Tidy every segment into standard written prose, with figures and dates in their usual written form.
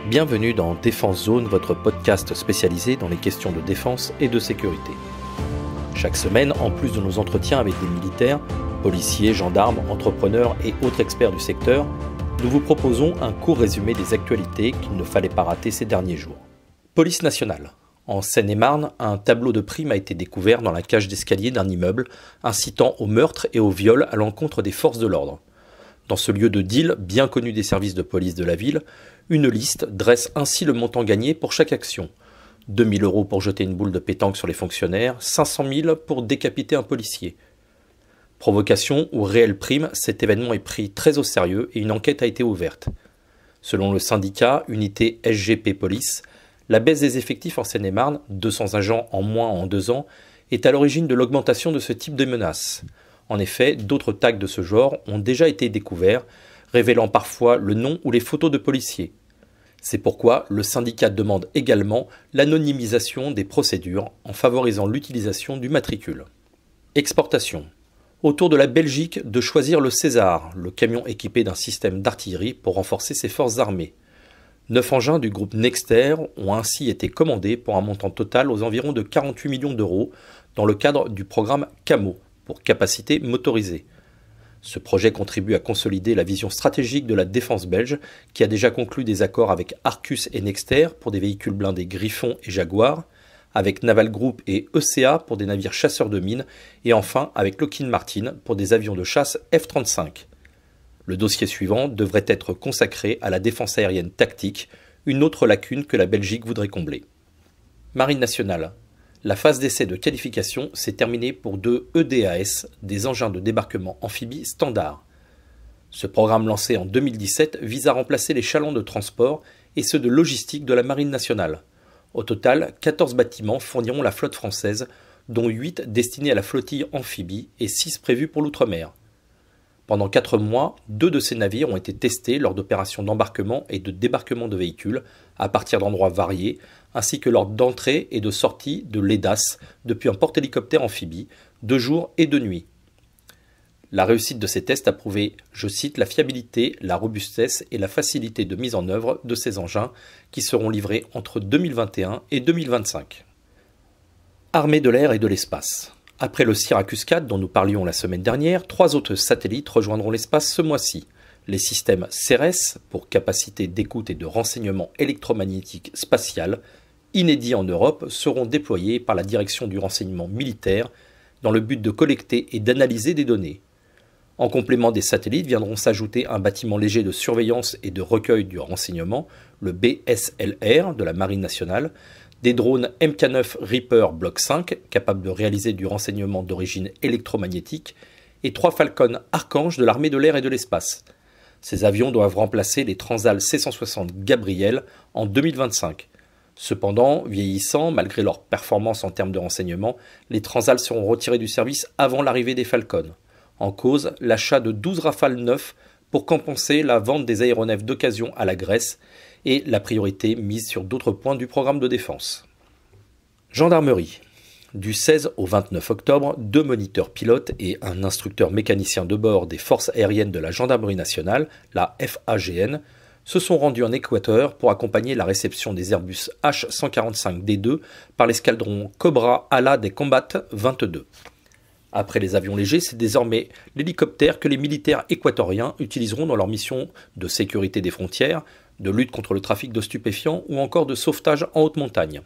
Bienvenue dans Défense Zone, votre podcast spécialisé dans les questions de défense et de sécurité. Chaque semaine, en plus de nos entretiens avec des militaires, policiers, gendarmes, entrepreneurs et autres experts du secteur, nous vous proposons un court résumé des actualités qu'il ne fallait pas rater ces derniers jours. Police nationale. En Seine-et-Marne, un tableau de primes a été découvert dans la cage d'escalier d'un immeuble, incitant au meurtre et au viol à l'encontre des forces de l'ordre. Dans ce lieu de deal, bien connu des services de police de la ville, une liste dresse ainsi le montant gagné pour chaque action. 2 000 € pour jeter une boule de pétanque sur les fonctionnaires, 500 000 pour décapiter un policier. Provocation ou réelle prime, cet événement est pris très au sérieux et une enquête a été ouverte. Selon le syndicat Unité SGP Police, la baisse des effectifs en Seine-et-Marne, 200 agents en moins en 2 ans, est à l'origine de l'augmentation de ce type de menaces. En effet, d'autres tags de ce genre ont déjà été découverts, révélant parfois le nom ou les photos de policiers. C'est pourquoi le syndicat demande également l'anonymisation des procédures en favorisant l'utilisation du matricule. Exportation. Autour de la Belgique de choisir le César, le camion équipé d'un système d'artillerie pour renforcer ses forces armées. 9 engins du groupe Nexter ont ainsi été commandés pour un montant total aux environs de 48 millions d'euros dans le cadre du programme CAMO, pour capacité motorisée. Ce projet contribue à consolider la vision stratégique de la défense belge, qui a déjà conclu des accords avec Arcus et Nexter pour des véhicules blindés Griffon et Jaguar, avec Naval Group et ECA pour des navires chasseurs de mines, et enfin avec Lockheed Martin pour des avions de chasse F-35. Le dossier suivant devrait être consacré à la défense aérienne tactique, une autre lacune que la Belgique voudrait combler. Marine nationale. La phase d'essai de qualification s'est terminée pour 2 EDAS, des engins de débarquement amphibies standards. Ce programme lancé en 2017 vise à remplacer les chalands de transport et ceux de logistique de la Marine nationale. Au total, 14 bâtiments fourniront la flotte française, dont 8 destinés à la flottille amphibie et 6 prévus pour l'outre-mer. Pendant 4 mois, 2 de ces navires ont été testés lors d'opérations d'embarquement et de débarquement de véhicules, à partir d'endroits variés, ainsi que lors d'entrée et de sortie de l'EDAS depuis un porte-hélicoptère amphibie, de jour et de nuit. La réussite de ces tests a prouvé, je cite, la fiabilité, la robustesse et la facilité de mise en œuvre de ces engins qui seront livrés entre 2021 et 2025. Armée de l'air et de l'espace. Après le Syracuse 4 dont nous parlions la semaine dernière, 3 autres satellites rejoindront l'espace ce mois-ci. Les systèmes CERES, pour capacité d'écoute et de renseignement électromagnétique spatial, inédits en Europe, seront déployés par la direction du renseignement militaire dans le but de collecter et d'analyser des données. En complément des satellites viendront s'ajouter un bâtiment léger de surveillance et de recueil du renseignement, le BSLR de la Marine nationale, des drones Mk9 Reaper Block 5, capables de réaliser du renseignement d'origine électromagnétique, et 3 Falcon Archange de l'armée de l'air et de l'espace. Ces avions doivent remplacer les Transal C-160 Gabriel en 2025. Cependant, vieillissants, malgré leur performance en termes de renseignement, les Transal seront retirés du service avant l'arrivée des Falcon. En cause, l'achat de 12 Rafale 9 pour compenser la vente des aéronefs d'occasion à la Grèce et la priorité mise sur d'autres points du programme de défense. Gendarmerie. Du 16 au 29 octobre, 2 moniteurs pilotes et un instructeur mécanicien de bord des forces aériennes de la Gendarmerie nationale, la FAGN, se sont rendus en Équateur pour accompagner la réception des Airbus H145D2 par l'escadron Cobra Ala des Combat 22. Après les avions légers, c'est désormais l'hélicoptère que les militaires équatoriens utiliseront dans leur mission de sécurité des frontières, de lutte contre le trafic de stupéfiants ou encore de sauvetage en haute montagne.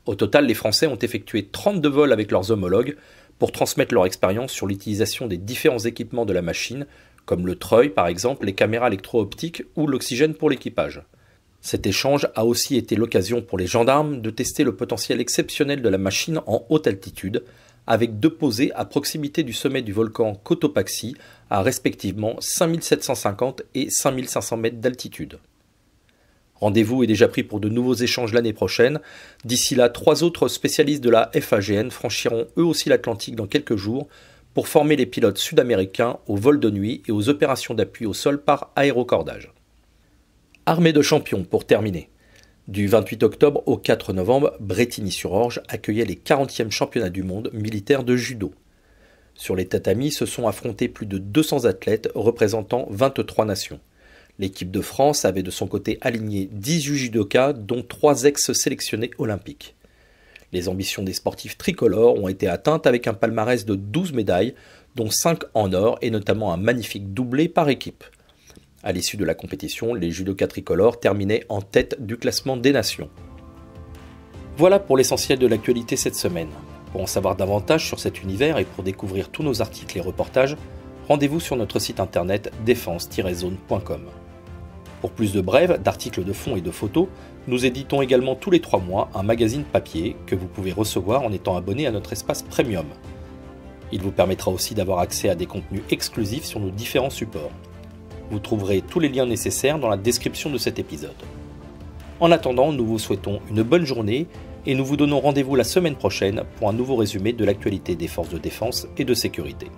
Au total, les Français ont effectué 32 vols avec leurs homologues pour transmettre leur expérience sur l'utilisation des différents équipements de la machine, comme le treuil par exemple, les caméras électro-optiques ou l'oxygène pour l'équipage. Cet échange a aussi été l'occasion pour les gendarmes de tester le potentiel exceptionnel de la machine en haute altitude, avec 2 posées à proximité du sommet du volcan Cotopaxi à respectivement 5750 et 5500 mètres d'altitude. Rendez-vous est déjà pris pour de nouveaux échanges l'année prochaine. D'ici là, 3 autres spécialistes de la FAGN franchiront eux aussi l'Atlantique dans quelques jours pour former les pilotes sud-américains au vol de nuit et aux opérations d'appui au sol par aérocordage. Armée de champions pour terminer. Du 28 octobre au 4 novembre, Brétigny-sur-Orge accueillait les 40e championnats du monde militaires de judo. Sur les tatamis se sont affrontés plus de 200 athlètes représentant 23 nations. L'équipe de France avait de son côté aligné 18 judokas, dont 3 ex-sélectionnés olympiques. Les ambitions des sportifs tricolores ont été atteintes avec un palmarès de 12 médailles, dont 5 en or et notamment un magnifique doublé par équipe. À l'issue de la compétition, les judokas tricolores terminaient en tête du classement des nations. Voilà pour l'essentiel de l'actualité cette semaine. Pour en savoir davantage sur cet univers et pour découvrir tous nos articles et reportages, rendez-vous sur notre site internet défense-zone.com. Pour plus de brèves, d'articles de fond et de photos, nous éditons également tous les 3 mois un magazine papier que vous pouvez recevoir en étant abonné à notre espace premium. Il vous permettra aussi d'avoir accès à des contenus exclusifs sur nos différents supports. Vous trouverez tous les liens nécessaires dans la description de cet épisode. En attendant, nous vous souhaitons une bonne journée et nous vous donnons rendez-vous la semaine prochaine pour un nouveau résumé de l'actualité des forces de défense et de sécurité.